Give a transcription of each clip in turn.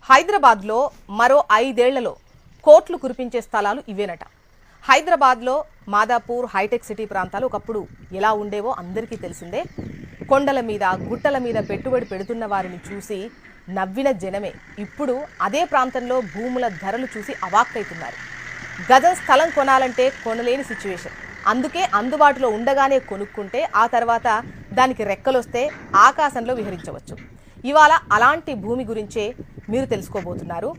హైదరాబాద్లో మరో 5 ఏళ్లలో కోట్లు కురిపించే స్థలాలు ఇవేనట. హైదరాబాద్లో మాదాపూర్, హైటెక్ సిటీ ప్రాంతాలు ఒకప్పుడు ఎలా ఉండేవో అందరికీ తెలిసిందే. కొండల మీద, గుట్టల మీద పెట్టుబడి పెడుతున్న వారిని చూసి నవ్విన జనమే ఇప్పుడు అదే ప్రాంతంలో భూముల ధరలు చూసి అవాక్కైతున్నారు. గజం స్థలం కొనాలంటే కొనలేని సిచ్యువేషన్. అందుకే అందుబాటులో ఉండగానే కొనుక్కుంటే ఆ తర్వాత దానికి రెక్కలొస్తే ఆకాశంలో విహరించవచ్చు. ఇవాళ అలాంటి భూమి గురించే మీరు తెలుసుకోబోతున్నారు.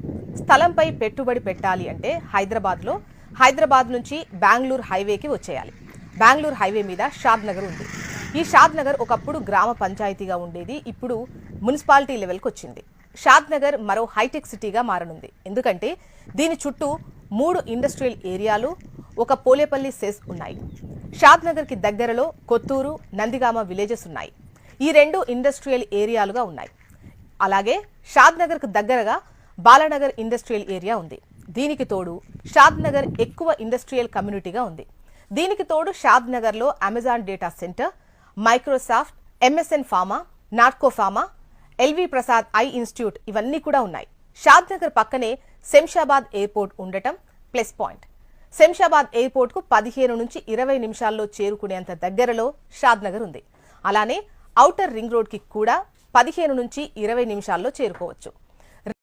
స్థలంపై పెట్టుబడి పెట్టాలి అంటే హైదరాబాద్ నుంచి బెంగళూరు హైవేకి వచ్చేయాలి. బెంగళూరు హైవే మీద షాద్ నగర్ ఉంది. ఈ షాద్ నగర్ ఒకప్పుడు గ్రామ పంచాయతీగా ఉండేది, ఇప్పుడు మున్సిపాలిటీ లెవెల్కి వచ్చింది. షాద్ నగర్ మరో హైటెక్ సిటీగా మారనుంది. ఎందుకంటే దీని చుట్టూ 3 ఇండస్ట్రియల్ ఏరియాలు, ఒక పోలేపల్లి సెస్ ఉన్నాయి. షాద్ నగర్కి దగ్గరలో కొత్తూరు, నందిగామ విలేజెస్ ఉన్నాయి. ఈ 2 ఇండస్ట్రియల్ ఏరియాలుగా ఉన్నాయి. అలాగే షాద్ నగర్కు దగ్గరగా బాలానగర్ ఇండస్ట్రియల్ ఏరియా ఉంది. దీనికి తోడు షాద్ నగర్ ఎక్కువ ఇండస్ట్రియల్ కమ్యూనిటీగా ఉంది. దీనికి తోడు షాద్ నగర్లో Amazon data centre, Microsoft, MSN pharma, Natco pharma, L V Prasad eye institute ఇవన్నీ కూడా ఉన్నాయి. షాద్ నగర్ పక్కనే శంషాబాద్ ఎయిర్పోర్ట్ ఉండటం ప్లస్ పాయింట్. శంషాబాద్ ఎయిర్పోర్ట్కు 15 నుంచి 20 నిమిషాల్లో చేరుకునేంత దగ్గరలో షాద్ నగర్ ఉంది. అలానే ఔటర్ రింగ్ రోడ్కి కూడా 15 నుంచి 20 నిమిషాల్లో చేరుకోవచ్చు.